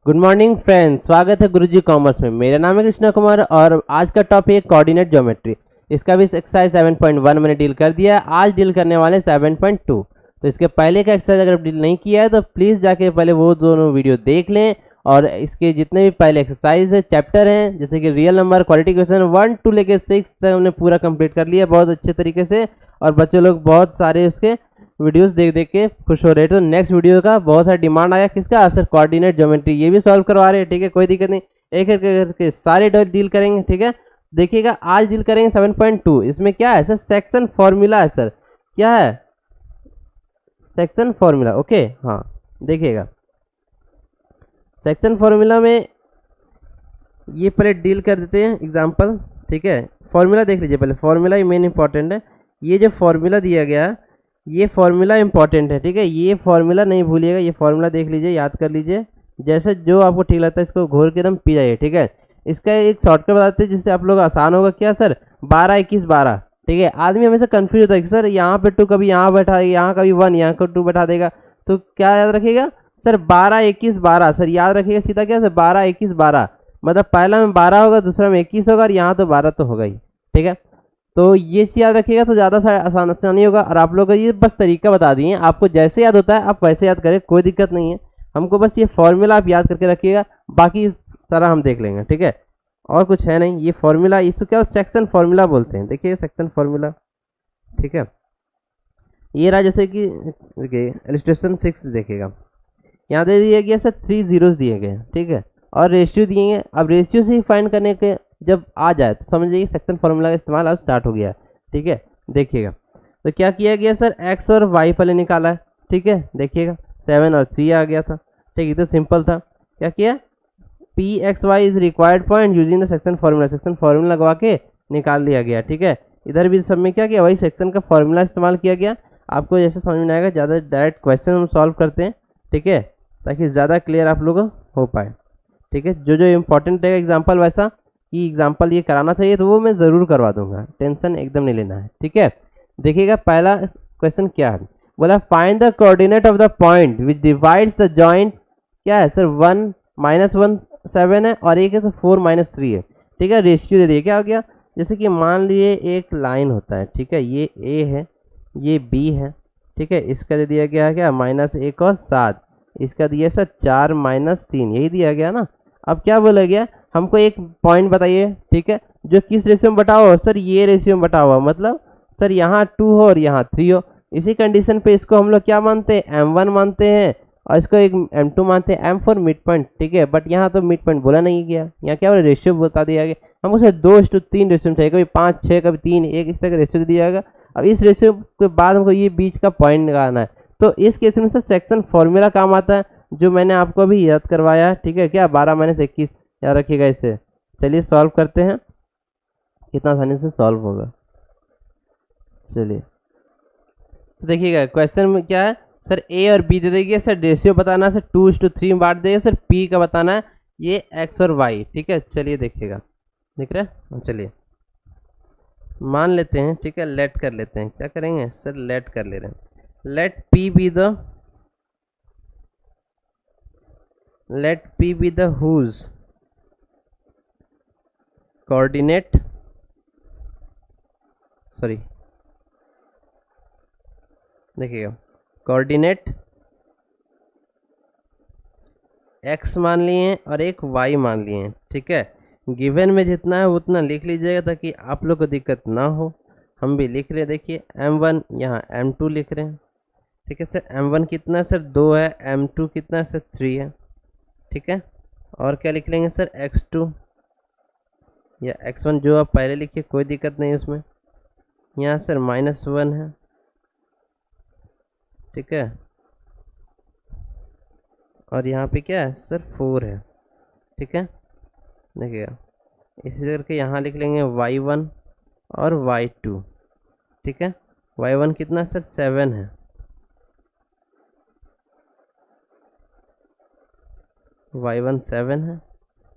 Good morning friends, स्वागत है गुरुजी commerce में। मेरा नाम है कृष्णा कुमार और आज का टॉपिक है कोऑर्डिनेट ज्योमेट्री। इसका भी एक्सरसाइज 7.1 मैंने डील कर दिया है। आज डील करने वाले 7.2। तो इसके पहले का एक्सरसाइज अगर डील नहीं किया है तो प्लीज़ जाके पहले वो दोनों वीडियो देख लें। और इसके जितने भी पहले एक्सरसाइज है, चैप्टर हैं, जैसे कि real number, quadratic equation 1 to लेके 6 तक हमने पूरा कंप्लीट कर लिया बहुत अच्छे तरीके से। और बच्चे लोग बहुत सारे उसके वीडियोस देख देख के खुश हो रहे थे। तो नेक्स्ट वीडियो का बहुत सारा डिमांड आया, किसका? सर कोऑर्डिनेट ज्योमेट्री, ये भी सॉल्व करवा रहे हैं। ठीक है, कोई दिक्कत नहीं, एक एक करके सारे डील करेंगे। ठीक है, देखिएगा आज डील करेंगे 7.2। इसमें क्या है सर? सेक्शन फॉर्मूला है सर। क्या है? Section formula. ओके, हाँ देखिएगा सेक्शन फॉर्मूला में ये पहले डील कर देते हैं एग्जाम्पल। ठीक है, फॉर्मूला देख लीजिए पहले, फॉर्मूला ही मेन इंपॉर्टेंट है। ये जो फॉर्मूला दिया गया है ये फॉर्मूला इंपॉर्टेंट है। ठीक है, ये फॉर्मूला नहीं भूलिएगा, ये फॉर्मूला देख लीजिए, याद कर लीजिए, जैसे जो आपको ठीक लगता है इसको घोर के एकदम पी जाइए। ठीक है, इसका एक शॉर्टकट बताते हैं जिससे आप लोग आसान होगा। क्या सर? 12 21 12। ठीक है, आदमी हमेशा कंफ्यूज होता है कि सर यहाँ पे 2 कभी यहाँ बैठा देगा, यहाँ कभी 1 यहाँ को 2 बैठा देगा। तो क्या याद रखिएगा सर? 12 21 12 सर, याद रखिएगा सीधा क्या सर? 12 21 12, मतलब पहला में 12 होगा, दूसरा में 21 होगा और यहाँ तो 12 तो होगा ही। ठीक है, तो ये चीज़ याद रखिएगा तो ज़्यादा आसानी होगा। और आप लोगों को ये बस तरीका बता दिए, आपको जैसे याद होता है आप वैसे याद करें, कोई दिक्कत नहीं है। हमको बस ये फॉर्मूला आप याद करके रखिएगा, बाकी सारा हम देख लेंगे। ठीक है, और कुछ है नहीं। ये फॉर्मूला, इसको क्या सेक्शन फॉर्मूला बोलते हैं। देखिए सेक्शन फॉर्मूला। ठीक है, ये रहा, जैसे कि देखिए इलस्ट्रेशन 6 देखिएगा, यहाँ दे दिया गया सर 3 जीरोस दिए गए। ठीक है, और रेशियो दिए हैं। अब रेशियो से ही फाइंड करने के जब आ जाए तो समझ जाइए सेक्शन फॉर्मूला का इस्तेमाल अब स्टार्ट हो गया है। ठीक है, देखिएगा तो क्या किया गया सर? एक्स और वाई पहले निकाला है। ठीक है, देखिएगा 7 और 3 आ गया था। ठीक है, तो सिंपल था। क्या किया? P x y is required point using the section formula, section formula लगवा के निकाल लिया गया। ठीक है, इधर भी सब में क्या किया? वही सेक्शन का फॉर्मूला इस्तेमाल किया गया। आपको जैसे समझ में आएगा, ज़्यादा डायरेक्ट क्वेश्चन हम सॉल्व करते हैं। ठीक है, ताकि ज़्यादा क्लियर आप लोग हो पाए। ठीक है, जो जो इम्पोर्टेंट रहेगा एग्जाम्पल, वैसा कि एग्जाम्पल ये कराना चाहिए तो वो मैं ज़रूर करवा दूंगा, टेंशन एकदम नहीं लेना है। ठीक है, देखिएगा पहला क्वेश्चन क्या है, बोला find the coordinate of the point which divides the joint. क्या है सर? 1 -1 7 है और एक है सर 4 -3 है। ठीक है, रेशियो दे दिए। क्या हो गया? जैसे कि मान लिए एक लाइन होता है। ठीक है, ये ए है, ये बी है। ठीक है, इसका दे दिया गया है क्या? -1 और 7। इसका दिया सर 4 -3, यही दिया गया ना। अब क्या बोला गया? हमको एक पॉइंट बताइए। ठीक है, जो किस रेशियो में बटा हुआ? सर ये रेशियो में बटा हुआ, मतलब सर यहाँ 2 हो और यहाँ 3 हो। इसी कंडीशन पे इसको हम लोग क्या मानते हैं? M1 मानते हैं और इसको एक M2 मानते हैं, M4 मिड पॉइंट। ठीक है, बट यहाँ तो मिड पॉइंट बोला नहीं गया, यहाँ क्या बोला? रेशियो बता दिया गया। हमको सर 2:3 रेशियो में चाहिए, कभी 5 6 कभी 3 1, इस तरह का रेशियो दिया जाएगा। अब इस रेशियो के बाद हमको ये बीच का पॉइंट निकालना है। तो इस केस में सर सेक्शन फॉर्मूला काम आता है, जो मैंने आपको अभी याद करवाया। ठीक है, क्या 12 - 21 याद रखिएगा इससे। चलिए सॉल्व करते हैं, कितना आसानी से सॉल्व होगा। चलिए तो देखिएगा क्वेश्चन में क्या है सर? ए और बी दे देंगे सर, रेशियो बताना है सर, 2:3 में बांट देंगे सर। पी का बताना है, ये एक्स और वाई। ठीक है, चलिए देखिएगा, दिख रहा है? चलिए मान लेते हैं। ठीक है, लेट कर लेते हैं। क्या करेंगे सर? लेट कर ले रहे हैं। Let P be the whose coordinate, sorry देखिएगा, कोऑर्डिनेट x मान लिए हैं और एक y मान लिए हैं। ठीक है, गिवन में जितना है उतना लिख लीजिएगा ताकि आप लोग को दिक्कत ना हो। हम भी लिख रहे हैं, देखिए M1 यहाँ M2 लिख रहे हैं। ठीक है सर, M1 कितना है सर? 2 है। M2 कितना है सर? 3 है। ठीक है, और क्या लिख लेंगे सर? x2 या x1, जो आप पहले लिखिए, कोई दिक्कत नहीं उसमें। यहाँ सर -1 है। ठीक है, और यहाँ पे क्या है सर? 4 है। ठीक है, देखिएगा इसी करके यहाँ लिख लेंगे y1 और y2। ठीक है, y1 कितना सर? 7 है। y1 7 है।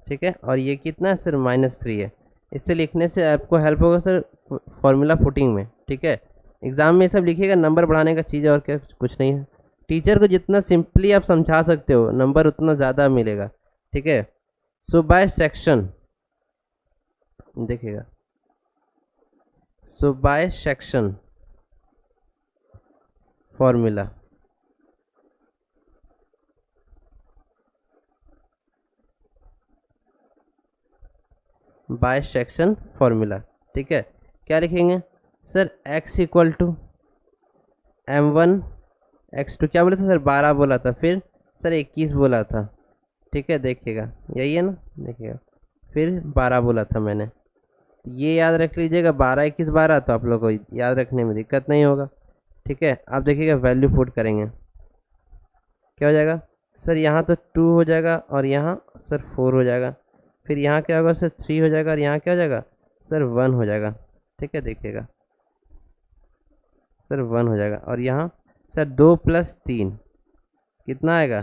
ठीक है, और ये कितना है सर? -3 है। इससे लिखने से आपको हेल्प होगा सर फॉर्मूला फुटिंग में। ठीक है, एग्जाम में सब लिखिएगा, नंबर बढ़ाने का चीज़ और क्या कुछ नहीं है। टीचर को जितना सिंपली आप समझा सकते हो नंबर उतना ज़्यादा मिलेगा। ठीक है। सो बाय सेक्शन देखिएगा, so by section formula, by section formula, ठीक है। क्या लिखेंगे sir, x equal to m1 x2, क्या बोला था सर 12 बोला था, फिर सर 21 बोला था, ठीक है। देखिएगा यही है ना, देखिएगा फिर 12 बोला था मैंने, ये याद रख लीजिएगा 12 21 12, तो आप लोग को याद रखने में दिक्कत नहीं होगा, ठीक है। आप देखिएगा वैल्यू पुट करेंगे, क्या हो जाएगा सर, यहाँ तो 2 हो जाएगा और यहाँ सर 4 हो जाएगा, फिर यहाँ क्या होगा सर 3 हो जाएगा और यहाँ क्या हो जाएगा सर 1 हो जाएगा, ठीक है। देखिएगा सर 1 हो जाएगा और यहाँ सर 2 + 3 कितना आएगा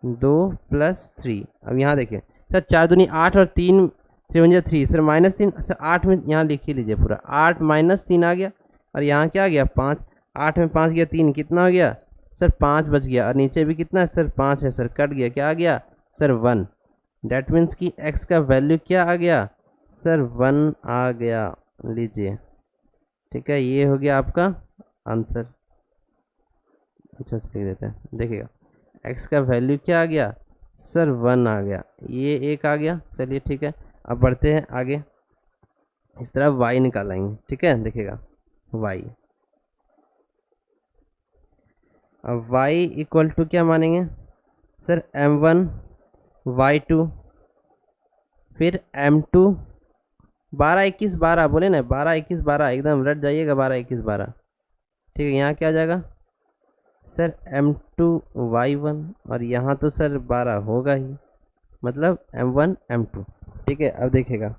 2 + 3। अब यहाँ देखिए सर 4 दूनी 8 और 3 3 3 सर -3 सर 8 में यहाँ लिख ही लीजिए पूरा, 8 - 3 आ गया और यहाँ क्या आ गया 5, 8 में 5 गया 3 कितना हो गया सर 5 बच गया, और नीचे भी कितना है सर 5 है सर, कट गया क्या आ गया सर 1। डैट मीन्स कि x का वैल्यू क्या आ गया सर 1 आ गया, लीजिए, ठीक है। ये हो गया आपका आंसर, अच्छा से लिख देते हैं, देखिएगा x का वैल्यू क्या आ गया सर 1 आ गया, ये एक आ गया, चलिए ठीक है। अब बढ़ते हैं आगे, इस तरह y निकालेंगे, ठीक है। देखिएगा y, अब y इक्वल टू क्या मानेंगे सर m1 y2 फिर m2, 12 21 12 बोले ना, 12 21 12 एकदम रट जाइएगा, 12 21 12, ठीक है। यहाँ क्या आ जाएगा सर m2 y1 और यहाँ तो सर 12 होगा ही, मतलब m1 m2, ठीक है। अब देखिएगा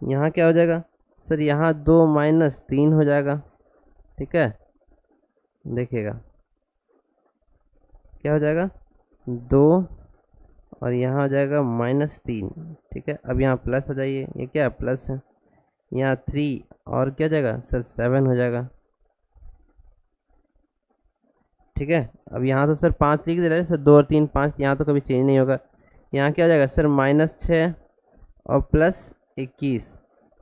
यहाँ क्या हो जाएगा सर, यहाँ 2 - 3 हो जाएगा, ठीक है। देखिएगा क्या हो जाएगा 2 और यहाँ हो जाएगा -3, ठीक है। अब यहाँ प्लस हो जाइए, ये क्या प्लस है, यहाँ 3 और क्या जाएगा सर 7 हो जाएगा, ठीक है। अब यहाँ तो सर 5 लिख दे रहे हैं सर, 2 और 3 5, यहाँ तो कभी चेंज नहीं होगा। यहाँ क्या हो जाएगा सर -6 और +21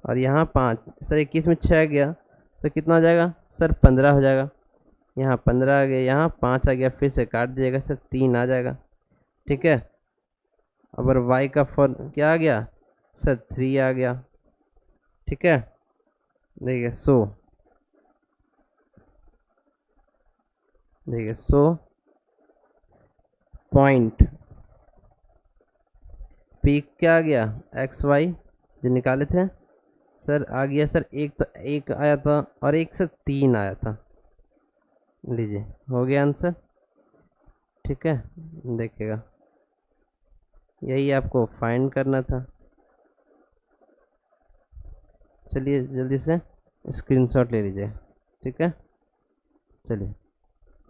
और यहाँ 5, सर 21 में 6 गया तो कितना हो जाएगा सर 15 हो जाएगा, यहाँ 15 आ गया, यहाँ 5 आ गया, फिर से काट दीजिएगा सर 3 आ जाएगा, ठीक है। अब y का फॉर्म क्या आ गया सर 3 आ गया, ठीक है। देखिए सो पॉइंट पी क्या आ गया एक्स वाई जो निकाले थे सर आ गया सर, एक तो 1 आया था और एक सर 3 आया था, लीजिए हो गया आंसर, ठीक है। देखिएगा यही आपको फाइंड करना था, चलिए जल्दी से स्क्रीनशॉट ले लीजिए, ठीक है। चलिए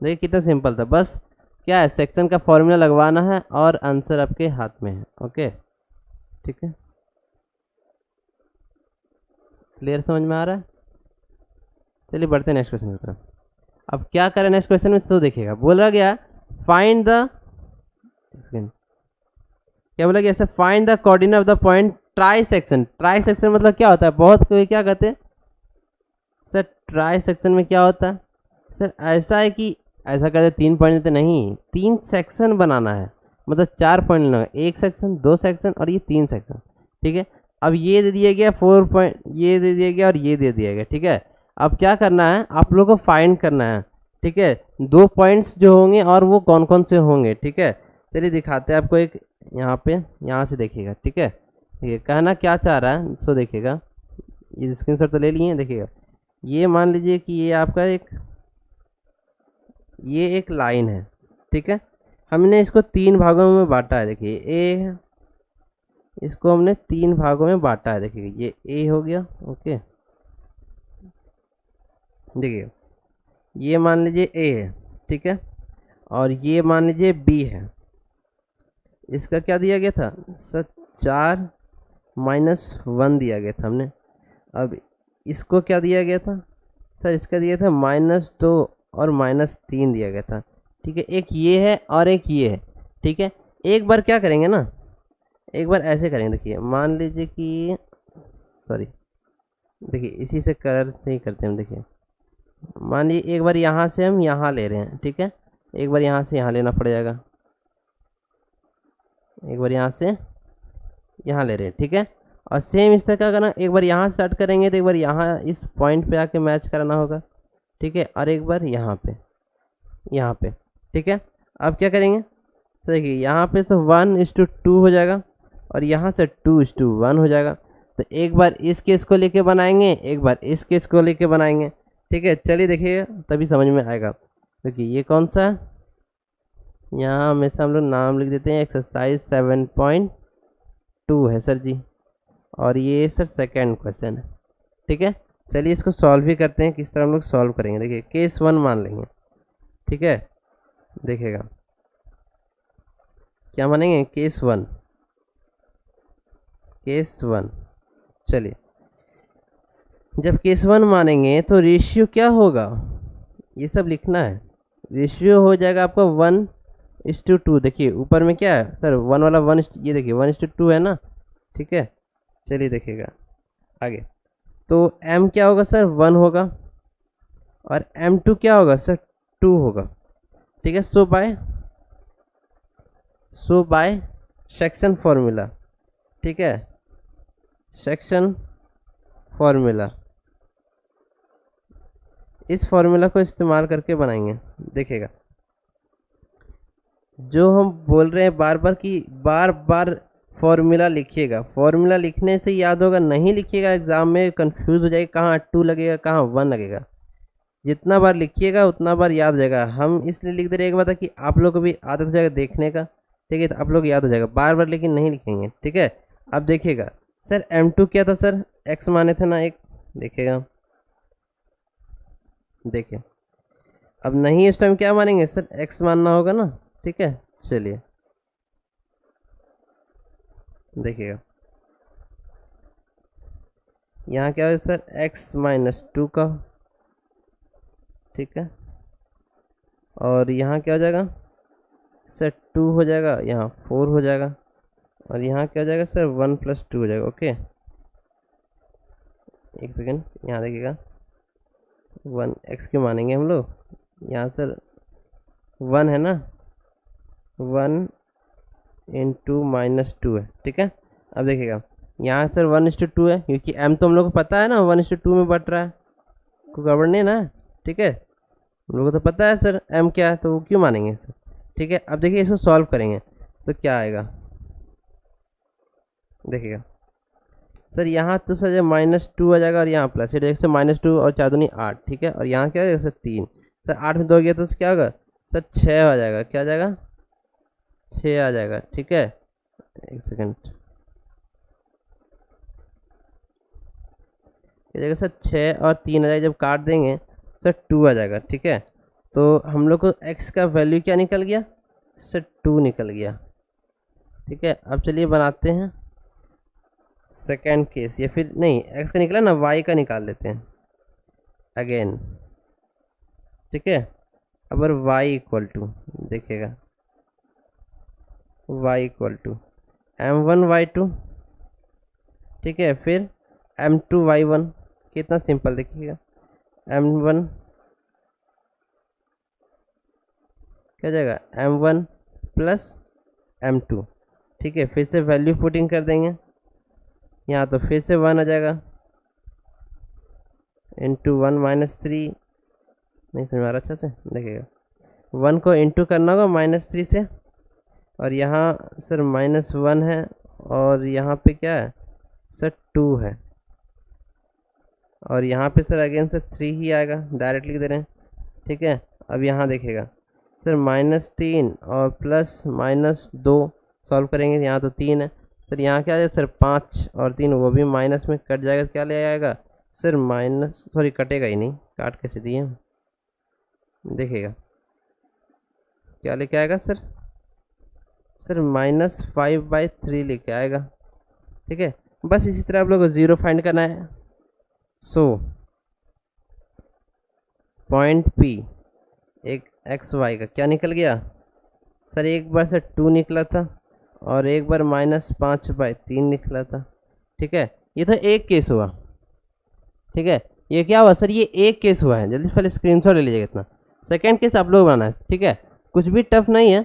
देखिए कितना सिंपल था, बस क्या है सेक्शन का फॉर्मूला लगवाना है और आंसर आपके हाथ में है, ओके ठीक है। क्लियर समझ में आ रहा है, चलिए बढ़ते हैं नेक्स्ट क्वेश्चन की तरफ। अब क्या करें नेक्स्ट क्वेश्चन में, तो देखिएगा बोला गया फाइंड द, क्या बोला गया sir, find the coordinate of the point try section. Try section मतलब क्या होता है, बहुत कोई क्या कहते हैं सर, ट्राई सेक्शन में क्या होता है सर, ऐसा है कि ऐसा कहते 3 पॉइंट देते नहीं, 3 सेक्शन बनाना है, मतलब 4 पॉइंट लेना, 1 सेक्शन 2 सेक्शन और ये 3 सेक्शन, ठीक है। अब ये दे दिया गया 4 पॉइंट, ये दे दिया गया और ये दे दिया गया, ठीक है। अब क्या करना है आप लोगों को फाइंड करना है, ठीक है, 2 पॉइंट्स जो होंगे और वो कौन कौन से होंगे, ठीक है। चलिए दिखाते हैं आपको एक, यहाँ पे यहाँ से देखिएगा, ठीक है। देखिए कहना क्या चाह रहा है, सो देखिएगा, ये स्क्रीनशॉट तो ले लिए, देखिएगा ये मान लीजिए कि ये आपका ये एक लाइन है, ठीक है। हमने इसको 3 भागों में बांटा है, देखिए ए है, इसको हमने 3 भागों में बांटा है, देखिए ये ए हो गया, ओके। देखिए ये मान लीजिए ए है, ठीक है, और ये मान लीजिए बी है। इसका क्या दिया गया था सर 4 - 1 दिया गया था हमने। अब इसको क्या दिया गया था सर, इसका दिया था -2 और -3 दिया गया था, ठीक है, एक ये है और एक ये है, ठीक है। एक बार क्या करेंगे ना, एक बार ऐसे करेंगे, देखिए मान लीजिए कि सॉरी, देखिए इसी से कलर से ही करते हैं हम। देखिए मान लीजिए एक बार यहाँ से हम यहाँ ले रहे हैं, ठीक है, एक बार यहाँ से यहाँ लेना पड़ जाएगा, एक बार यहाँ से यहाँ ले रहे हैं, ठीक है। और सेम इस तरह का करना, एक बार यहाँ स्टार्ट करेंगे तो एक बार यहाँ इस पॉइंट पे आके मैच कराना होगा, ठीक है, और एक बार यहाँ पे, ठीक है। अब क्या करेंगे, तो देखिए यहाँ पे से 1:2 हो जाएगा और यहाँ से 2:1 हो जाएगा। तो एक बार इस केस को लेके बनाएंगे, एक बार इस केस को लेके बनाएंगे, ठीक है। चलिए देखिएगा तभी समझ में आएगा। देखिए ये कौन सा है, यहाँ हमेशा हम लोग नाम लिख देते हैं, एक्सरसाइज 7.2 है सर जी, और ये सर सेकेंड क्वेश्चन है, ठीक है। चलिए इसको सॉल्व भी करते हैं, किस तरह हम लोग सॉल्व करेंगे। देखिए केस 1 मान लेंगे, ठीक है, देखिएगा क्या मानेंगे, केस 1, चलिए जब केस 1 मानेंगे तो रेशियो क्या होगा, ये सब लिखना है। रेशियो हो जाएगा आपका 1:2। देखिए ऊपर में क्या है सर, 1 वाला 1, ये देखिए 1:2 है ना, ठीक है। चलिए देखिएगा आगे, तो m क्या होगा सर, 1 होगा, और m2 क्या होगा सर, 2 होगा, ठीक है। सो बाय सेक्शन फॉर्मूला, ठीक है, सेक्शन फॉर्मूला, इस फॉर्मूला को इस्तेमाल करके बनाएंगे। देखिएगा जो हम बोल रहे हैं बार बार कि बार बार फॉर्मूला लिखिएगा, फॉर्मूला लिखने से याद होगा, नहीं लिखिएगा एग्जाम में कंफ्यूज हो जाएगा, कहाँ 2 लगेगा कहाँ 1 लगेगा। जितना बार लिखिएगा उतना बार याद हो जाएगा। हम इसलिए लिख दे रहे, एक बात है कि आप लोग को भी आदत हो जाएगा देखने का, ठीक है, तो आप लोग याद हो जाएगा बार बार, लेकिन नहीं लिखेंगे, ठीक है। अब देखिएगा सर m2 क्या था सर, x माने थे ना एक, देखिएगा देखिए अब नहीं इस टाइम क्या मानेंगे सर, x मानना होगा ना, ठीक है। चलिए देखिएगा यहाँ क्या होगा सर, x-2 का, ठीक है, और यहाँ क्या हो जाएगा सर 2 हो जाएगा, यहाँ 4 हो जाएगा, और यहाँ क्या हो जाएगा सर 1+2 हो जाएगा। ओके एक सेकेंड, यहाँ देखिएगा 1x क्यों मानेंगे हम लोग, यहाँ सर 1 है ना, 1 × -2 है, ठीक है। अब देखिएगा यहाँ सर 1:2 है, क्योंकि m तो हम लोग को पता है ना 1:2 में बढ़ रहा है, कोई गड़बड़ नहीं ना, ठीक है, हम लोग को तो पता है सर m क्या है, तो वो क्यों मानेंगे सर, ठीक है। अब देखिए इसको सॉल्व करेंगे तो क्या आएगा, देखिएगा सर यहाँ तो सर जब -2 आ जाएगा और यहाँ प्लस, एक से -2 और 4 दूनी 8, ठीक है, और यहाँ क्या हो जाएगा सर 3, सर 8 में 2 गया तो क्या होगा सर 6 आ जाएगा, क्या आ जाएगा 6 आ जाएगा, ठीक है। एक सेकेंड, क्या जाएगा सर 6 और 3 आ जाएगा, जब काट देंगे सर 2 आ जाएगा, ठीक है। तो हम लोग को x का वैल्यू क्या निकल गया सर 2 निकल गया, ठीक है। अब चलिए बनाते हैं सेकेंड केस, या फिर नहीं x का निकला ना, y का निकाल लेते हैं अगेन, ठीक है। अब y = देखिएगा y = m1 y2, ठीक है, फिर m2 y1, कितना सिंपल, देखिएगा m1 क्या जाएगा m1 + m2, ठीक है। फिर से वैल्यू पुटिंग कर देंगे, यहाँ तो फिर से 1 आ जाएगा, × 1 - 3, नहीं समझ आ रहा अच्छा से, देखिएगा 1 को इंटू करना होगा -3 से, और यहाँ सर -1 है, और यहाँ पे क्या है सर 2 है, और यहाँ पे सर अगेन सर 3 ही आएगा, डायरेक्ट लिख दे रहे हैं, ठीक है। अब यहाँ देखिएगा सर -3 और प्लस -2 सॉल्व करेंगे, यहाँ तो 3 है सर, यहाँ क्या आ जाएगा सर 5 और 3, वो भी माइनस में कट जाएगा, क्या ले आएगा सर सॉरी कटेगा ही नहीं, काट कैसे दिए, देखिएगा क्या लेके आएगा सर -5/3 लेके आएगा, ठीक है। बस इसी तरह आप लोग को 0 फाइंड करना है। सो पॉइंट P एक एक्स वाई का क्या निकल गया सर, एक बार से 2 निकला था और एक बार -5/3 निकला था। ठीक है, ये तो एक केस हुआ। ठीक है, ये क्या हुआ सर, ये एक केस हुआ है। जल्दी से पहले स्क्रीनशॉट ले लीजिएगा इतना। सेकंड केस आप लोग बनाना है। ठीक है, कुछ भी टफ नहीं है।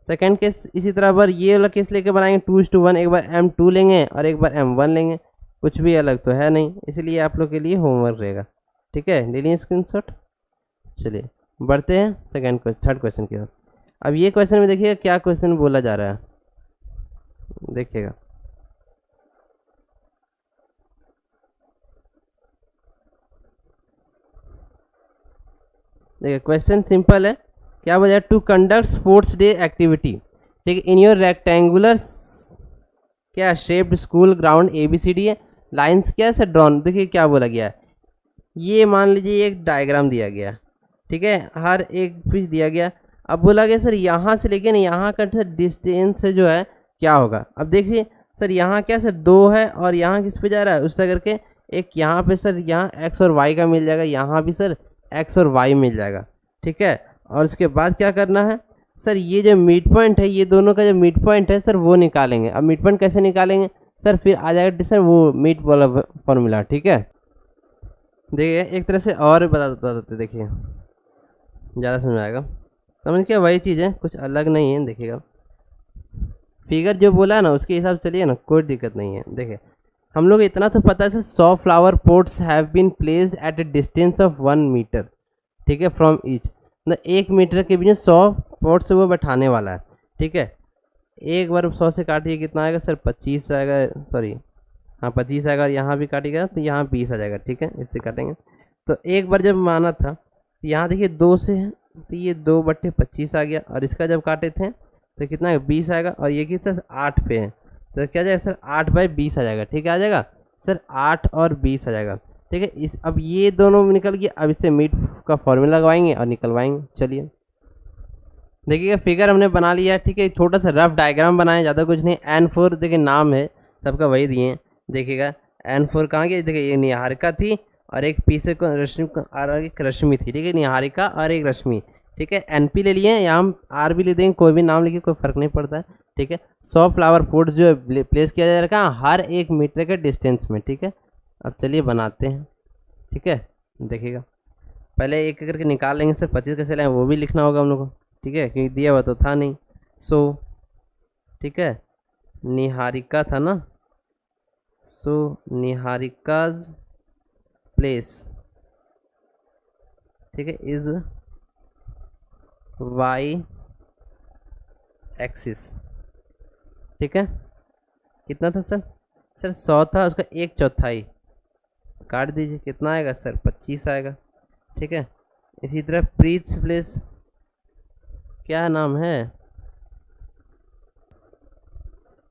सेकंड केस इसी तरह बार ये वाला केस लेके बनाएंगे 2:1, एक बार M2 लेंगे और एक बार M1 लेंगे। कुछ भी अलग तो है नहीं, इसलिए आप लोग के लिए होमवर्क रहेगा। ठीक है, ले लिए स्क्रीनशॉट। चलिए बढ़ते हैं सेकंड क्वेश्चन, थर्ड क्वेश्चन की ओर। अब ये क्वेश्चन में देखिएगा क्या क्वेश्चन बोला जा रहा है, देखिएगा। देखिए क्वेश्चन सिंपल है, क्या बोला जाए, to conduct sports day activity. ठीक है, इन योर रेक्टेंगुलर क्या शेप्ड स्कूल ग्राउंड ABCD है, लाइंस क्या है ड्रॉन। देखिए क्या बोला गया है, ये मान लीजिए एक डायग्राम दिया गया। ठीक है, हर एक पीस दिया गया। अब बोला गया सर यहाँ से लेके ना यहाँ का डिस्टेंस से जो है क्या होगा। अब देखिए सर यहाँ क्या सर 2 है और यहाँ किस पे जा रहा है उस तरह करके, एक यहाँ पे सर यहाँ x और y का मिल जाएगा, यहाँ भी सर x और y मिल जाएगा। ठीक है, और उसके बाद क्या करना है सर, ये जो मिड पॉइंट है, ये दोनों का जो मिड पॉइंट है सर वो निकालेंगे। अब मिड पॉइंट कैसे निकालेंगे सर, फिर आ जाएगा सर वो मिड वाला फॉर्मूला। ठीक है, देखिए एक तरह से और बता देते, देखिए ज़्यादा समझ आएगा। समझ के वही चीज़ है, कुछ अलग नहीं है। देखिएगा फिगर जो बोला है ना उसके हिसाब से चलिए ना, कोई दिक्कत नहीं है। देखिए हम लोग इतना तो पता है sir, 100 flower pots have been placed at a distance of 1 metre. ठीक है, फ्रॉम ईच, मतलब 1 मीटर के बीच 100 पोट से वो बैठाने वाला है। ठीक है, एक बार 100 से काटिए कितना आएगा सर, 25 आएगा, सॉरी हाँ 25 आएगा। यहाँ भी काटिएगा तो यहाँ 20 आ जाएगा। ठीक है, इससे काटेंगे तो एक बार जब माना था यहाँ देखिए 2 से है तो ये 2/25 आ गया, और इसका जब काटे थे तो कितना 20 आएगा, और ये कितना 8 पे है तो क्या जाएगा सर 8/20 आ जाएगा। ठीक है, आ जाएगा सर 8 और 20 आ जाएगा। ठीक है, इस अब ये दोनों निकल गया। अब इससे मीट का फॉर्मूला लगवाएंगे और निकलवाएंगे। चलिए देखिएगा फिगर हमने बना लिया है। ठीक है, छोटा सा रफ डायग्राम बनाए, ज़्यादा कुछ नहीं। N4 देखिए नाम है सबका वही दिए। देखिएगा N4 कहाँ गया, देखिए ये निहारिका थी और एक पी से रश्मि और एक रश्मि थी। ठीक है, निहारिका और एक रश्मि। ठीक है, NP ले लिए, यहाँ हम R भी ले देंगे, कोई भी नाम लिखिए, कोई फर्क नहीं पड़ता है। ठीक है, 100 फ्लावर पोट जो है प्लेस किया जा रहा है हर 1 मीटर के डिस्टेंस में। ठीक है, अब चलिए बनाते हैं। ठीक है, देखिएगा पहले एक करके निकाल लेंगे सर, 25 कैसे लाएँ वो भी लिखना होगा हम लोग को। ठीक है, क्योंकि दिया हुआ तो था नहीं। ठीक है, निहारिका था ना, निहारिकाज प्लेस। ठीक है, इज y एक्सिस। ठीक है, कितना था सर 100 था, उसका 1/4 काट दीजिए, कितना आएगा सर 25 आएगा। ठीक है, इसी तरह प्रीत प्लेस, क्या नाम है,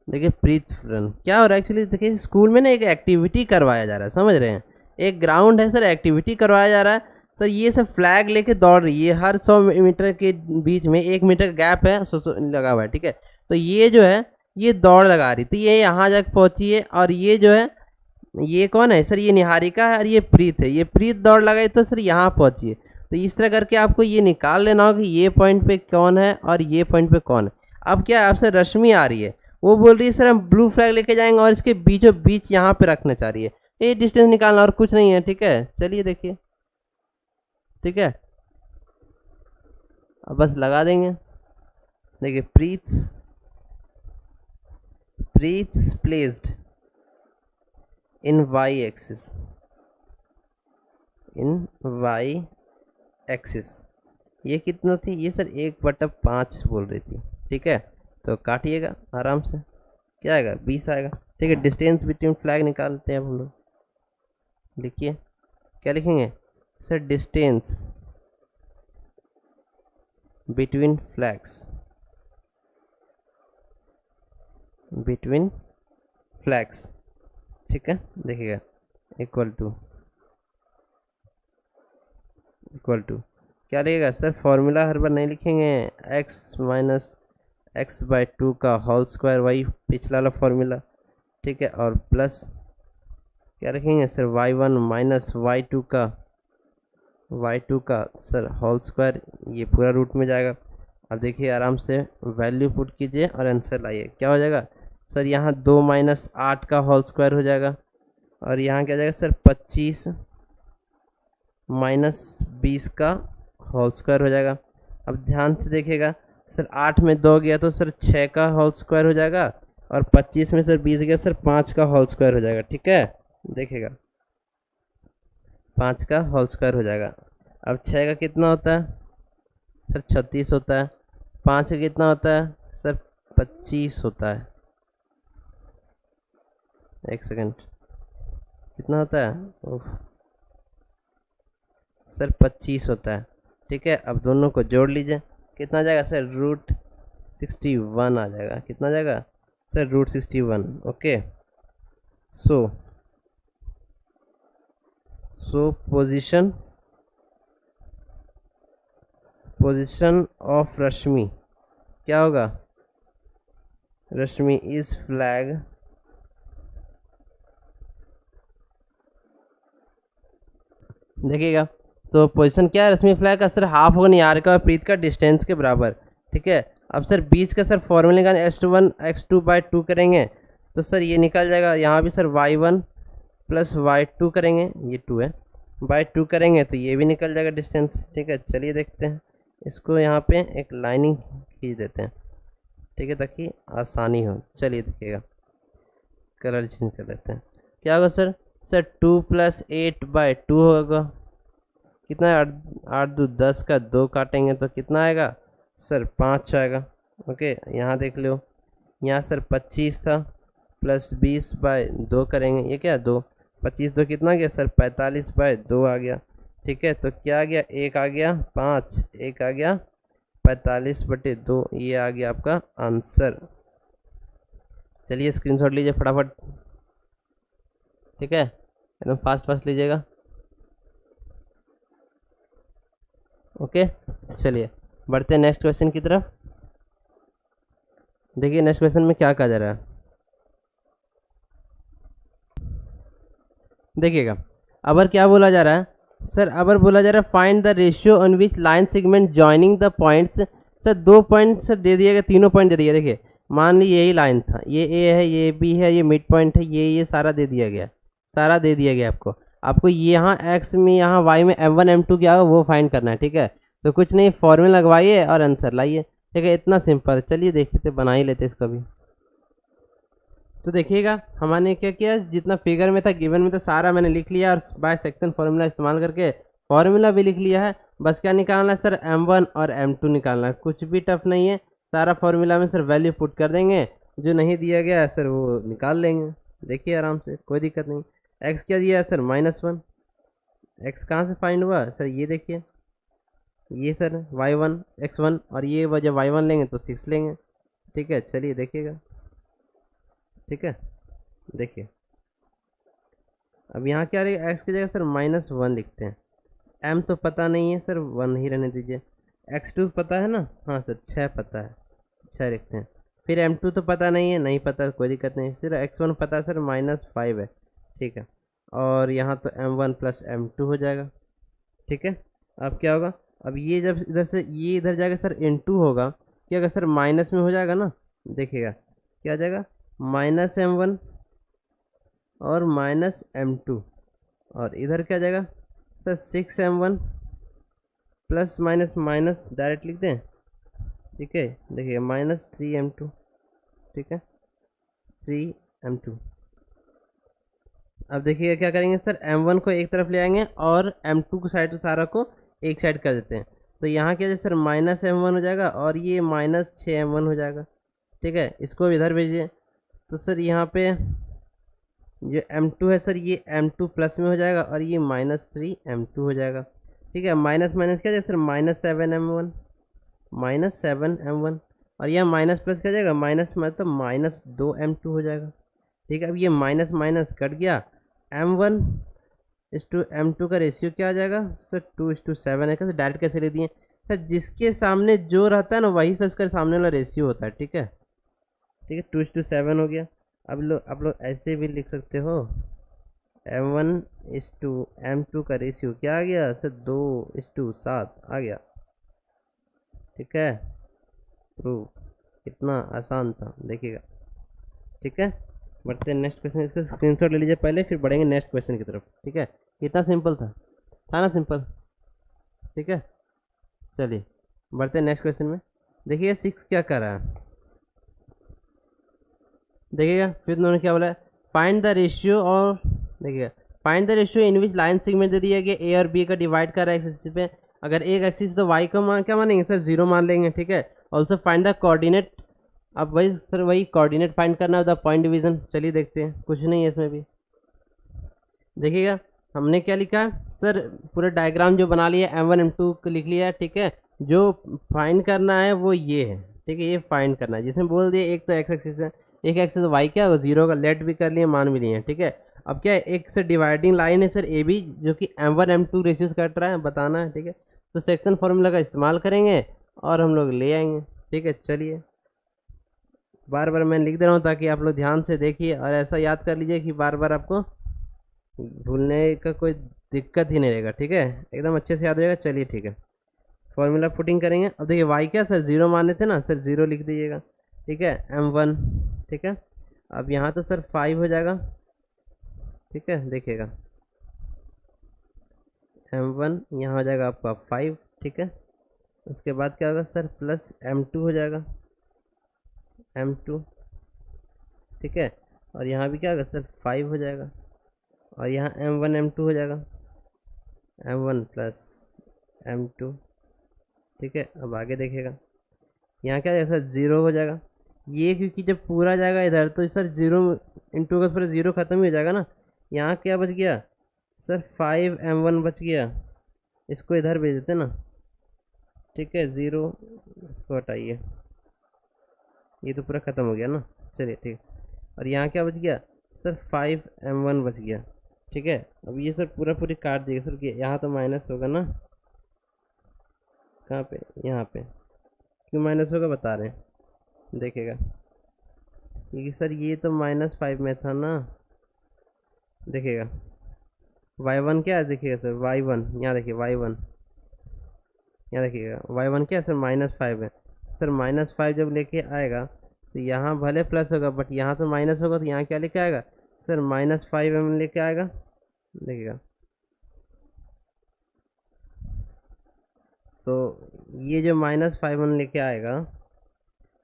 देखिए प्रीत रन। क्या हो रहा है एक्चुअली, देखिए स्कूल में ना एक एक्टिविटी करवाया जा रहा है, समझ रहे हैं। एक ग्राउंड है सर, एक्टिविटी करवाया जा रहा है सर। ये सब फ्लैग लेके दौड़ रही है, हर 100 मीटर के बीच में 1 मीटर गैप है, 100 लगा हुआ है। ठीक है, तो ये जो है ये दौड़ लगा रही, तो ये यहाँ तक पहुँची है। और ये जो है ये कौन है सर, ये निहारिका है और ये प्रीत है। ये प्रीत दौड़ लगाई तो सर यहाँ पहुँची है। तो इस तरह करके आपको ये निकाल लेना होगा कि ये पॉइंट पे कौन है और ये पॉइंट पे कौन है। अब क्या है, आपसे रश्मि आ रही है, वो बोल रही है सर हम ब्लू फ्लैग लेके जाएंगे और इसके बीचों बीच यहाँ पे रखना चाह रही है। ये डिस्टेंस निकालना और कुछ नहीं है। ठीक है, चलिए देखिए। ठीक है, अब बस लगा देंगे। देखिए प्रीत्स प्लेस्ड इन y एक्सिस, ये कितना थी, ये सर 1/5 बोल रही थी। ठीक है, तो काटिएगा आराम से, क्या आएगा 20 आएगा। ठीक है, डिस्टेंस बिटवीन फ्लैग निकालते हैं हम लोग। लिखिए क्या लिखेंगे सर, डिस्टेंस बिटवीन फ्लैग्स। ठीक है, देखिएगा इक्वल टू क्या लगेगा सर, फॉर्मूला हर बार नहीं लिखेंगे, x - x/2 का होल स्क्वायर, वही पिछला वाला फॉर्मूला। ठीक है, और प्लस क्या रखेंगे सर y1 - y2 का y2 का सर होल स्क्वायर, ये पूरा रूट में जाएगा। अब देखिए आराम से वैल्यू पुट कीजिए और आंसर लाइए, क्या हो जाएगा सर, यहाँ 2 माइनस 8 का होल स्क्वायर हो जाएगा, और यहाँ क्या जाएगा सर 25 माइनस 20 का होल स्क्वायर हो जाएगा। अब ध्यान से देखिएगा सर 8 में 2 गया तो सर 6 का होल स्क्वायर हो जाएगा, और 25 में सर 20 गया सर 5 का होल स्क्वायर हो जाएगा। ठीक है, देखिएगा 5 का होल स्क्वायर हो जाएगा। अब 6 का कितना होता है सर 36 होता है, 5 का कितना होता है सर 25 होता है, एक सेकंड कितना होता है सर 25 होता है। ठीक है, अब दोनों को जोड़ लीजिए, कितना जाएगा सर √61 आ जाएगा, कितना जाएगा sir √61। Okay, so position of Rashmi क्या होगा, रश्मि इज फ्लैग देखिएगा, तो पोजीशन क्या है रश्मि फ्लैग का सर हाफ होगा निहार का और प्रीत का डिस्टेंस के बराबर। ठीक है, अब सर बीच का सर फॉर्मूले का x1 x2/2 करेंगे तो सर ये निकल जाएगा, यहाँ भी सर y1 प्लस y2 करेंगे, ये 2 है, /2 करेंगे तो ये भी निकल जाएगा डिस्टेंस। ठीक है, चलिए देखते हैं, इसको यहाँ पे एक लाइनिंग खींच देते हैं, ठीक है, ताकि आसानी हो। चलिए देखिएगा, कलर चेंज कर लेते हैं, क्या होगा सर 2 + 8/2 होगा, कितना है 8 2 10 का 2 काटेंगे तो कितना आएगा सर 5 आएगा। ओके, यहाँ देख लो, यहाँ सर 25 था प्लस 20/2 करेंगे, ये क्या 2, 25 2 कितना गया सर 45/2 आ गया। ठीक है, तो क्या आ गया, एक आ गया 5, एक आ गया 45/2, ये आ गया आपका आंसर। चलिए स्क्रीनशॉट लीजिए फटाफट, ठीक है, एकदम फास्ट लीजिएगा। ओके, चलिए बढ़ते हैं नेक्स्ट क्वेश्चन की तरफ। देखिए नेक्स्ट क्वेश्चन में क्या कहा जा रहा है, देखिएगा अबर क्या बोला जा रहा है सर, अबर बोला जा रहा है find the ratio on which line segment joining the points. Sir 2 point sir दे दिया गया, तीनों पॉइंट दे दिया, देखिए मान ली यही लाइन था, ये ए है, ये बी है, ये मिड पॉइंट है, ये सारा दे दिया गया, सारा दे दिया गया आपको यहाँ एक्स में यहाँ वाई में m1 m2 क्या होगा वो फाइंड करना है। ठीक है, तो कुछ नहीं, फॉर्मूला लगवाइए और आंसर लाइए। ठीक है, इतना सिंपल। चलिए देखते बना ही लेते इसको भी। तो देखिएगा हमने क्या किया, जितना फिगर में था गिवन में था सारा मैंने लिख लिया, और बाय सेक्शन फॉर्मूला इस्तेमाल करके फॉर्मूला भी लिख लिया है। बस क्या निकालना है सर m1 और m2 निकालना है, कुछ भी टफ नहीं है, सारा फॉर्मूला में सर वैल्यू पुट कर देंगे, जो नहीं दिया गया है सर वो निकाल लेंगे। देखिए आराम से, कोई दिक्कत नहीं। x क्या दिया है सर -1, x कहाँ से फाइंड हुआ सर, ये देखिए, ये सर y1 x1, और ये वजह y1 लेंगे तो 6 लेंगे। ठीक है, चलिए देखिएगा, ठीक है, देखिए अब यहाँ क्या रहेगा, x की जगह सर -1 लिखते हैं, m तो पता नहीं है सर 1 ही रहने दीजिए, x2 पता है ना, हाँ सर 6 पता है, 6 लिखते हैं, फिर m2 तो पता नहीं है, नहीं पता कोई दिक्कत नहीं, फिर x1 पता है सर -5 है। ठीक है, और यहाँ तो m1 + m2 हो जाएगा। ठीक है, अब क्या होगा, अब ये जब इधर से ये इधर जाएगा सर * होगा, क्या होगा सर माइनस में हो जाएगा ना, देखिएगा क्या आ जाएगा -m1 और -m2, और इधर क्या जाएगा sir 6m1 plus minus direct लिख दें। ठीक है, देखिए -3m2, ठीक है 3m2। अब देखिएगा क्या करेंगे सर, m1 को एक तरफ ले आएंगे और m2 को साइड सारा को एक साइड कर देते हैं, तो यहाँ क्या है सर -m1 हो जाएगा और ये -6m1 हो जाएगा। ठीक है, इसको इधर भेजिए, तो सर यहाँ पे जो m2 है सर ये m2 प्लस में हो जाएगा और ये -3m2 हो जाएगा। ठीक है, माइनस माइनस क्या जाएगा सर -7m1 और यह माइनस प्लस क्या जाएगा, माइनस मतलब -2m2 हो जाएगा। ठीक है, अब ये माइनस माइनस कट गया, m1:m2 का रेशियो क्या आ जाएगा सर 2:7 है। कैसे डायरेक्ट कैसे ले दिए सर, जिसके सामने जो रहता है ना वही सर उसका सामने वाला रेशियो होता है। ठीक है, 2:7 हो गया। अब आप लोग ऐसे भी लिख सकते हो, M1:M2 का रेशियो क्या आ गया सर, 2:7 आ गया। ठीक है, प्रूव। कितना आसान था देखिएगा। ठीक है, बढ़ते हैं नेक्स्ट क्वेश्चन। इसका स्क्रीनशॉट ले लीजिए पहले, फिर बढ़ेंगे नेक्स्ट क्वेश्चन की तरफ। ठीक है, कितना सिंपल था ना सिंपल। ठीक है, चलिए बढ़ते हैं नेक्स्ट क्वेश्चन में। देखिए 6 क्या कर रहा है, देखिएगा। फिर उन्होंने क्या बोला है, फाइंड द रेशियो। और देखिएगा, find the ratio in which line segment दे दिया गया ए और बी का डिवाइड कर रहा है एक्सिस पे। अगर एक एक्सिस तो वाई का मान क्या मानेंगे सर, 0 मान लेंगे। ठीक है, ऑल्सो फाइंड द कोऑर्डिनेट। अब वही सर, वही कोऑर्डिनेट फाइंड करना है द पॉइंट डिवीजन। चलिए देखते हैं, कुछ नहीं है इसमें भी। देखिएगा हमने क्या लिखा है सर, पूरा डायग्राम जो बना लिया M1 M2 को लिख लिया है। ठीक है, जो फाइंड करना है वो ये है। ठीक है, ये फाइंड करना है, जिसमें बोल दिया एक तो एक्स एक्सिस है, एक एक्सिस वाई क्या होगा 0 का, लेट भी कर लिए मान भी लिए। ठीक है, अब क्या है, एक से डिवाइडिंग लाइन है सर ए बी, जो कि M1 M2 रेशियोज कट रहा है, बताना है। ठीक है, तो सेक्शन फॉर्मूला का इस्तेमाल करेंगे और हम लोग ले आएंगे। ठीक है, चलिए बार बार मैं लिख दे रहा हूँ ताकि आप लोग ध्यान से देखिए और ऐसा याद कर लीजिए कि बार बार आपको भूलने का कोई दिक्कत ही नहीं रहेगा। ठीक है, एकदम अच्छे से याद हो जाएगा। चलिए ठीक है, फॉर्मूला पुटिंग करेंगे। अब देखिए वाई क्या सर, 0 माने थे ना सर, 0 लिख दीजिएगा। ठीक है, M1। ठीक है, अब यहाँ तो सर 5 हो जाएगा। ठीक है, देखिएगा M1 यहाँ हो जाएगा आपका 5। ठीक है, उसके बाद क्या होगा सर, प्लस M2 हो जाएगा, M2। ठीक है, और यहाँ भी क्या होगा सर, 5 हो जाएगा, और यहाँ M1 M2 हो जाएगा, M1 प्लस M2। ठीक है, अब आगे देखेगा, यहाँ क्या जाएगा सर, 0 हो जाएगा। ये क्योंकि जब पूरा जाएगा इधर तो सर 0 इंटू का फिर 0 खत्म ही हो जाएगा ना। यहाँ क्या बच गया सर, 5M1 बच गया, इसको इधर भेज देते ना। ठीक है, 0 इसको हटाइए, ये तो पूरा ख़त्म हो गया ना। चलिए ठीक, और यहाँ क्या बच गया सर, 5M1 बच गया। ठीक है, अब ये सर पूरा पूरी काट दिएगा सर, यहाँ तो माइनस होगा ना, कहाँ पे, यहाँ पे। क्यों माइनस होगा बता रहे हैं, देखेगा, क्योंकि सर ये तो -5 में था ना। देखिएगा y1 क्या है, देखिएगा सर y1, यहाँ देखिए y1, यहाँ देखिएगा y1 क्या है सर, -5 है। सर -5 जब लेके आएगा तो यहाँ भले प्लस होगा, बट यहाँ तो माइनस होगा, तो यहाँ क्या लेके आएगा सर, -5m लेके आएगा। देखिएगा, तो ये जो -5m लेके आएगा,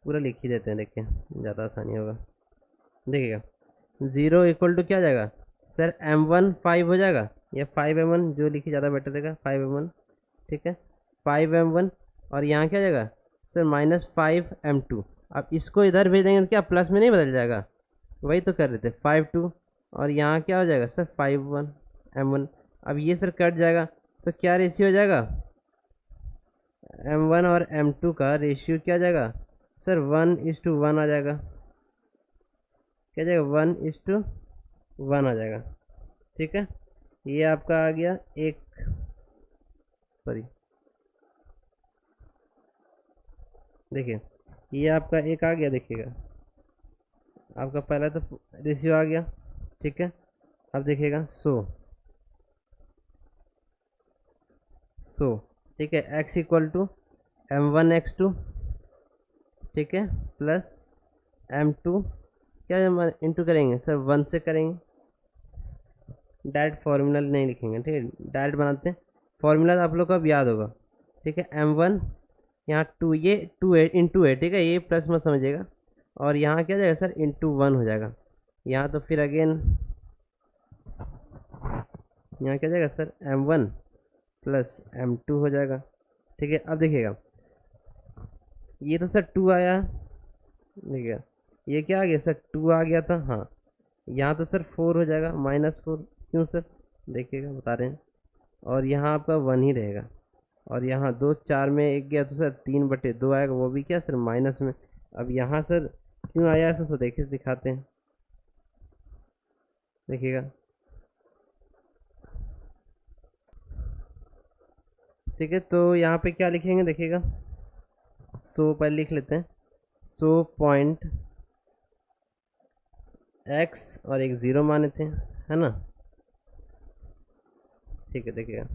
पूरा लिख ही देते हैं, देखिए ज़्यादा आसानी होगा। देखिएगा 0 इक्वल टू क्या जाएगा सर, M1 5 हो जाएगा, या 5M1 जो लिखी ज़्यादा बेटर रहेगा, 5M1। ठीक है, 5M1, और यहाँ क्या जाएगा सर, -5M2। अब इसको इधर भेज देंगे तो क्या प्लस में नहीं बदल जाएगा, वही तो कर रहे थे, 5 2, और यहाँ क्या हो जाएगा सर, 5M1। अब ये सर कट जाएगा, तो क्या रेशियो हो जाएगा, M1 और M2 का रेशियो क्या जाएगा सर, 1:1 आ जाएगा। क्या जाएगा, 1:1 आ जाएगा। ठीक है, ये आपका आ गया एक, सॉरी देखिए, ये आपका एक आ गया। देखिएगा आपका पहला तो रेशियो आ गया। ठीक है, अब देखिएगा सो ठीक है, x इक्वल टू M1x2। ठीक है, प्लस M2 क्या इंटू करेंगे सर, 1 से करेंगे, डायरेक्ट फार्मूला नहीं लिखेंगे। ठीक है, डायरेक्ट बनाते हैं फार्मूला, तो आप लोग को अब याद होगा। ठीक है, M1 यहाँ 2, ये 2 है इंटू है। ठीक है, ये प्लस मत समझिएगा, और यहाँ क्या जाएगा सर, ×1 हो जाएगा। यहाँ तो फिर अगेन यहाँ क्या जाएगा सर, M1 प्लस M2 हो जाएगा। ठीक है, अब देखिएगा ये तो सर 2 आया, देखिएगा ये क्या आ गया सर, 2 आ गया था। हाँ, यहाँ तो सर 4 हो जाएगा, -4। क्यों सर, देखिएगा बता रहे हैं, और यहाँ आपका 1 ही रहेगा, और यहाँ 2 4 में 1 गया तो सर 3/2 आएगा, वो भी क्या सर, माइनस में। अब यहाँ सर क्यों आया सर, तो देखिए दिखाते हैं, देखिएगा। ठीक है, तो यहाँ पे क्या लिखेंगे, देखिएगा पहले लिख लेते हैं, पॉइंट x और एक 0 माने थे, है ना। ठीक है देखिएगा,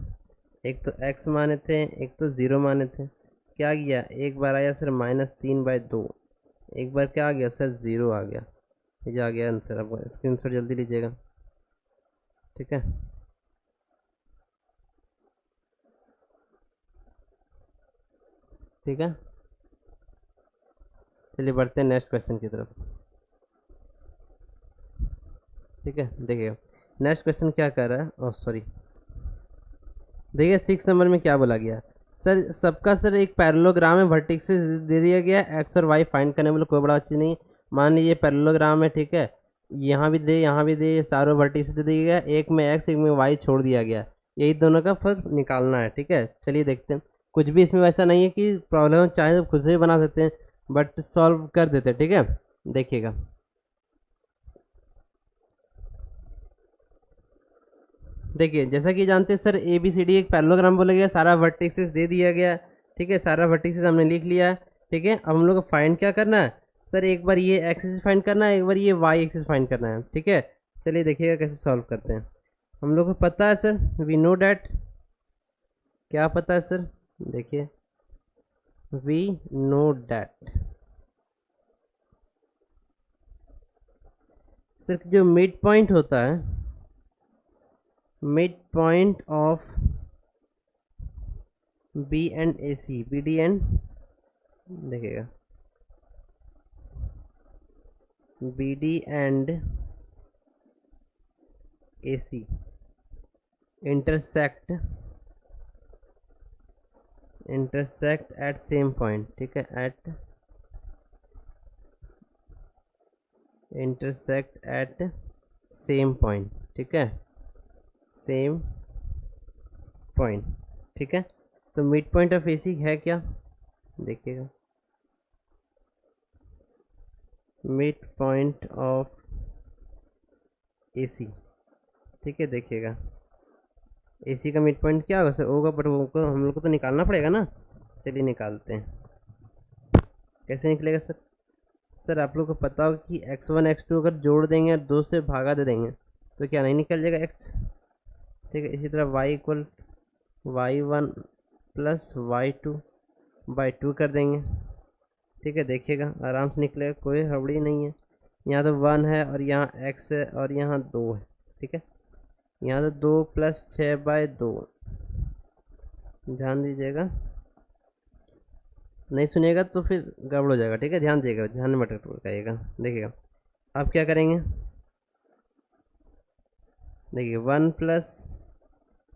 एक तो x माने थे, एक तो 0 माने थे। क्या गया, एक बार आया सर -3/2, एक बार क्या आ गया सर 0 आ गया। ये आ गया आंसर, आपका स्क्रीनशॉट जल्दी लीजिएगा। ठीक है, ठीक है, चलिए बढ़ते हैं नेक्स्ट क्वेश्चन की तरफ। ठीक है, देखिए नेक्स्ट क्वेश्चन क्या कर रहा है, ओह सॉरी, देखिए 6 नंबर में क्या बोला गया सर, सबका सर एक पैरेललोग्राम है, वर्टिक्सेस दे दिया गया, एक्स और वाई फाइंड करने वाले कोई बड़ा चीज़ नहीं। मान लीजिए पैरेललोग्राम है, ठीक है, यहाँ भी दे, यहाँ भी दे, सारों वर्टिक्स दे दिया गया, एक में एक्स एक में वाई छोड़ दिया गया, यही दोनों का फर्क निकालना है। ठीक है, चलिए देखते हैं। कुछ भी इसमें वैसा नहीं है कि प्रॉब्लम चाहे तो खुद से भी बना सकते हैं, बट सॉल्व कर देते हैं। ठीक है, देखिएगा देखिए, जैसा कि जानते हैं sir A B C D एक पैरेललोग्राम बोला गया, सारा वर्टिसेस दे दिया गया। ठीक है, सारा वर्टिसेस हमने लिख लिया। ठीक है, अब हम लोग को फाइंड क्या करना है सर, एक बार ये एक्सिस फाइंड करना है, एक बार ये वाई एक्सिस फाइंड करना है। ठीक है, चलिए देखिएगा कैसे सॉल्व करते हैं। हम लोग को पता है सर, वी नो डैट, क्या पता है सर, देखिए वी नो डैट सर जो मिड पॉइंट होता है, mid point of B and A C, B D and, देखिएगा B D and A C intersect at same point. ठीक है, at intersect at same point. ठीक है, same point. ठीक है, तो मिड पॉइंट ऑफ एसी है क्या, देखिएगा मिड पॉइंट ऑफ एसी। ठीक है, देखिएगा एसी का मिड पॉइंट क्या होगा सर, होगा, बट वो को हम लोग को तो निकालना पड़ेगा ना। चलिए निकालते हैं, कैसे निकलेगा सर, सर आप लोग को पता होगा कि x1 x2 अगर जोड़ देंगे और 2 से भागा दे देंगे तो क्या नहीं निकल जाएगा x। ठीक है, इसी तरह y equal y1 plus y2/2 कर देंगे। ठीक है, देखिएगा आराम से निकलेगा, कोई हड़बड़ी नहीं है। यहाँ तो 1 है और यहाँ x है और यहाँ 2 है। ठीक है, यहाँ तो 2 + 6/2, ध्यान दीजिएगा, नहीं सुनिएगा तो फिर गड़बड़ हो जाएगा। ठीक है, ध्यान दीजिएगा, ध्यान में मत लगाइएगा। देखिएगा अब क्या करेंगे, देखिए 1 +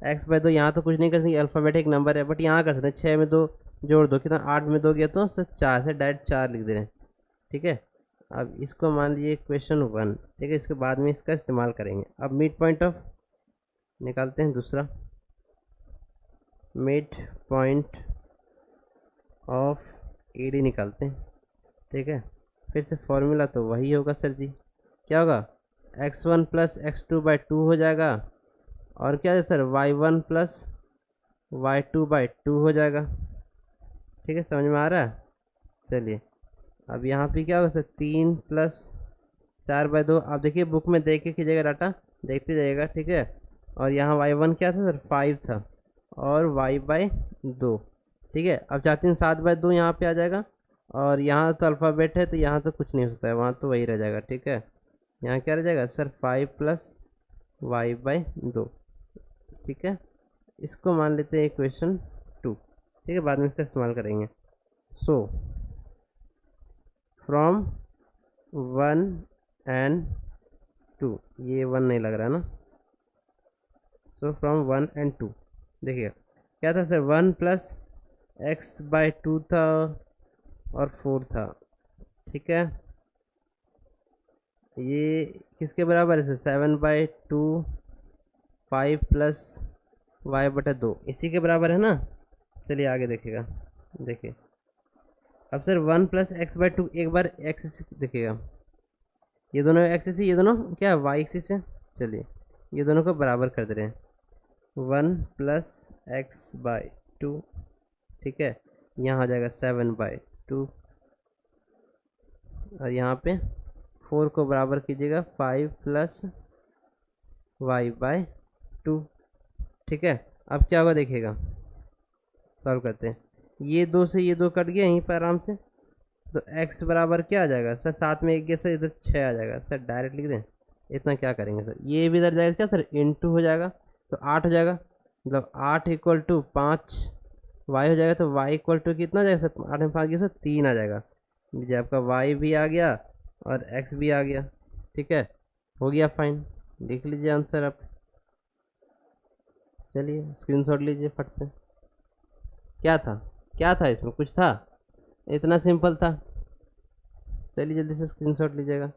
x/2, यहाँ तो कुछ नहीं कर सकते, अल्फ़ाबेटिक नंबर है, बट यहाँ कर सकते हैं 6 में 2 जोड़ दो, कितना 8 में 2 गया तो सर 4 से डायरेक्ट 4 लिख दे रहे हैं। ठीक है, अब इसको मान लीजिए क्वेश्चन 1। ठीक है, इसके बाद में इसका इस्तेमाल करेंगे। अब मिड पॉइंट ऑफ निकालते हैं, दूसरा mid point of A D निकालते हैं। ठीक है, फिर से फॉर्मूला तो वही होगा सर जी, क्या होगा, x1 + x2/2 हो जाएगा, और क्या है सर y1 + y2/2 हो जाएगा। ठीक है, समझ में आ रहा है। चलिए अब यहाँ पे क्या होगा सर, 3 + 4/2, आप देखिए बुक में देख के कीजिएगा, डाटा देखते जाइएगा। ठीक है, और यहाँ y1 क्या था सर 5 था, और y/2। ठीक है, अब 4 3 7/2 यहाँ पे आ जाएगा, और यहाँ तो अल्फ़ाबेट है तो यहाँ तो कुछ नहीं हो सकता है, वहाँ तो वही रह जाएगा। ठीक है, यहाँ क्या रह जाएगा सर 5 + y/2। ठीक है, इसको मान लेते हैं इक्वेशन 2। ठीक है, बाद में इसका इस्तेमाल करेंगे। सो फ्रॉम 1 and 2, ये 1 नहीं लग रहा ना, सो फ्रॉम 1 and 2, देखिए क्या था सर 1 + x/2 था और 4 था। ठीक है, ये किसके बराबर है सर 7/2, 5 + y/2, इसी के बराबर है ना। चलिए आगे देखिएगा, देखिए अब सर 1 + x/2, एक बार एक्सिस देखिएगा, ये दोनों एक्सिस है, ये दोनों क्या वाई एक्सिस है। चलिए ये दोनों को बराबर कर दे रहे हैं, 1 + x/2। ठीक है, यहाँ आ जाएगा 7/2, और यहाँ पे 4 को बराबर कीजिएगा 5 + y/2। ठीक है, अब क्या होगा देखिएगा, सॉल्व करते हैं। ये 2 से ये 2 कट गया यहीं पर आराम से, तो x बराबर क्या आ जाएगा सर, 7 में 1 गया सर, इधर 6 आ जाएगा सर, डायरेक्ट लिख दें। इतना क्या करेंगे सर, ये भी इधर जाएगा क्या सर, इंटू हो जाएगा तो 8 हो जाएगा, मतलब 8 इक्वल टू 5 y हो जाएगा, तो y इक्वल टू कितना जाएगा सर, 8 में 5 गया सर 3 आ जाएगा। लीजिए आपका y भी आ गया और x भी आ गया, ठीक है, हो गया फाइन। लिख लीजिए आंसर आप, चलिए स्क्रीनशॉट लीजिए फट से। क्या था इसमें, कुछ था, इतना सिंपल था। चलिए जल्दी से स्क्रीनशॉट लीजिएगा,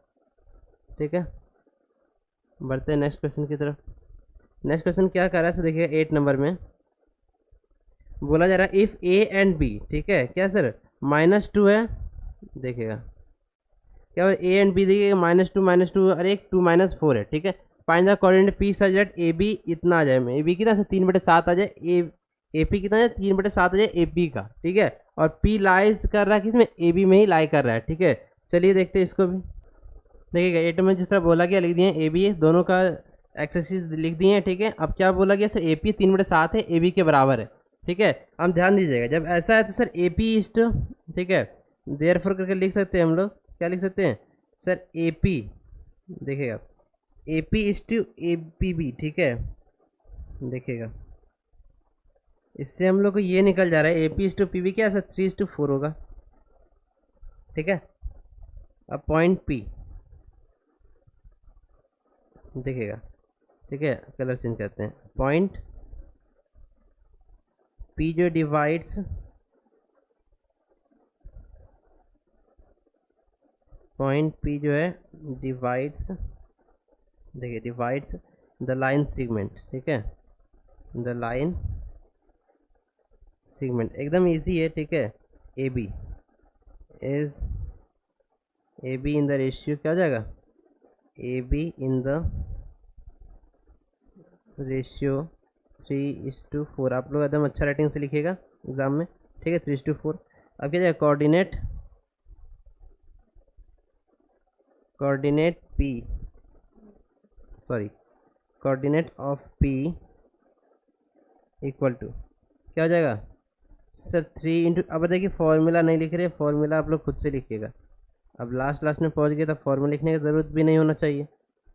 ठीक है। बढ़ते हैं नेक्स्ट क्वेश्चन की तरफ। नेक्स्ट क्वेश्चन क्या कर रहा है सर, देखिएगा 8 नंबर में बोला जा रहा है इफ़ a एंड b, ठीक है, क्या सर -2 है, देखिएगा क्या a एंड b, देखिएगा -2 और एक 2 - 4 है, ठीक है। Find the coordinate p such that ab इतना आ जाए, ab कितना सर 3/7 आ जाए, AP कितना है 3/7 आ जाए AP का, ठीक है। और P लाइज कर रहा है किसमें, AB में ही लाई कर रहा है, ठीक है। चलिए देखते हैं इसको भी, देखिएगा 8 में जिस तरह बोला गया लिख दिए AB दोनों का एक्सेसिस लिख दिए हैं, ठीक है। अब क्या बोला गया सर, AP 3/7 है, AB के बराबर है, ठीक है। हम ध्यान दीजिएगा, जब ऐसा है तो सर AP इस्ट, ठीक है, देयरफॉर करके लिख सकते हैं हम लोग, क्या लिख सकते हैं सर, AP, देखिएगा AP इस्ट APB, ठीक है। देखिएगा इससे हम लोग को ये निकल जा रहा है AP इस्ट PB क्या है सर, 3:4 होगा, ठीक है। अब पॉइंट P देखिएगा, ठीक है, कलर चेंज करते हैं, पॉइंट P जो डिवाइड्स पॉइंट P जो है डिवाइड्स, देखिए डिवाइड्स द लाइन सेगमेंट, ठीक है, द लाइन सेगमेंट एकदम इजी है, ठीक है। AB is AB in the ratio क्या हो जाएगा, AB इन द रेशियो 3:4, आप लोग एकदम अच्छा राइटिंग से लिखिएगा एग्जाम में, ठीक है, 3:4। अब क्या जाएगा, coordinate of P equal to क्या हो जाएगा सर 3 इंटू, अब देखिए फॉर्मूला नहीं लिख रहे, फॉर्मूला आप लोग खुद से लिखिएगा। अब लास्ट में पहुंच गए तो फॉर्मूला लिखने की ज़रूरत भी नहीं होना चाहिए,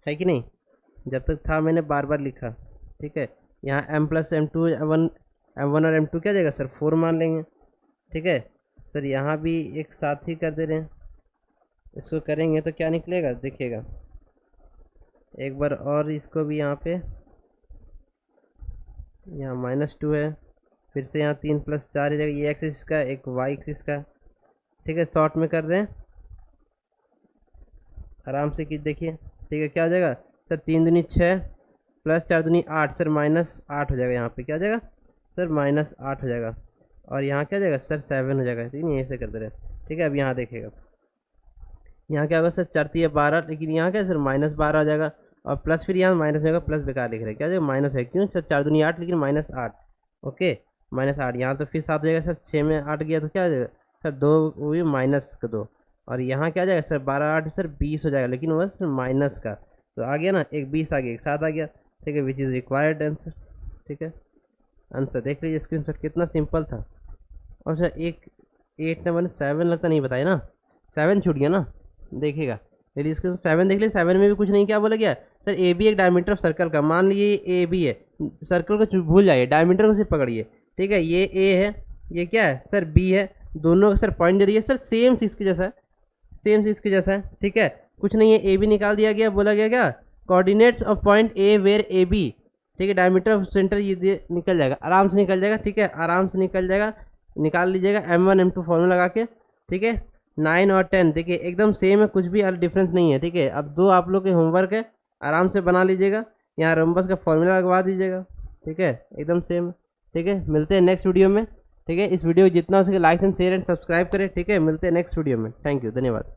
है कि नहीं, जब तक था मैंने बार बार लिखा, ठीक है। यहाँ m+m2 m1 और m2 क्या जाएगा सर 4 मान लेंगे, ठीक है सर। यहाँ भी एक साथ ही कर दे रहे हैं, इसको करेंगे तो क्या निकलेगा देखिएगा, एक बार और इसको भी यहाँ पे, यहाँ -2 है, फिर से यहाँ 3 + 4 हो जाएगा, ये एक्सिस का एक y एक्सिस का, ठीक है। शॉर्ट में कर रहे हैं आराम से कि देखिए, ठीक है, क्या हो जाएगा सर 3 दूनी 6 + 4 दूनी 8 सर -8 हो जाएगा, यहाँ पे क्या हो जाएगा सर -8 हो जाएगा, और यहाँ क्या हो जाएगा सर 7 हो जाएगा, ठीक है, ऐसे कर दे रहे हैं, ठीक है। अब यहाँ देखिएगा, यहाँ क्या होगा सर 4 × 12, लेकिन यहाँ क्या सर -12 हो जाएगा, और प्लस फिर यहाँ माइनस हो जाएगा, प्लस बेकार लिख रहे हैं, क्या हो जाएगा माइनस है, क्यों सर 4 दूनी 8, लेकिन -8, ओके -8, यहाँ तो फिर 7 हो जाएगा सर, 6 में 8 गया तो क्या हो जाएगा सर 2, वो भी -2, और यहाँ क्या आ जाएगा सर 12 8 सर 20 हो जाएगा, लेकिन वो सर माइनस का, तो आ गया ना, एक 20 आ गया, एक 7 आ गया, ठीक है, विच इज़ रिक्वायर्ड आंसर, ठीक है। आंसर देख लीजिए स्क्रीनशॉट, कितना सिंपल था। और सर एक 8 नंबर 7 लगता नहीं बताया ना, 7 छूट गया ना, देखिएगा यदि इसके 7 देख लीजिए, 7 में भी कुछ नहीं, क्या बोला गया सर AB एक डायमीटर ऑफ सर्कल का, मान लीजिए AB है, सर्कल को भूल जाइए, डायमीटर को सिर्फ पकड़िए, ठीक है। ये A है, ये क्या है सर B है, दोनों का सर पॉइंट दे दिए सर, सेम चीज़ के जैसा है, सेम चीज़ के जैसा है, ठीक है, कुछ नहीं है। AB निकाल दिया गया, बोला गया क्या coordinates of point A where AB, ठीक है, डायमीटर ऑफ सेंटर ये निकल जाएगा, आराम से निकल जाएगा, ठीक है, आराम से निकल जाएगा, निकाल लीजिएगा M1 M2 फॉर्मूला लगा के, ठीक है। 9 और 10 देखिए एकदम सेम है, कुछ भी डिफरेंस नहीं है, ठीक है। अब 2 आप लोग के होमवर्क है, आराम से बना लीजिएगा, यहाँ रोम्बस का फॉर्मूला लगवा दीजिएगा, ठीक है, एकदम सेम, ठीक है। मिलते हैं नेक्स्ट वीडियो में, ठीक है। इस वीडियो को जितना हो सके like and share and subscribe करें, ठीक है। मिलते हैं नेक्स्ट वीडियो में, थैंक यू, धन्यवाद।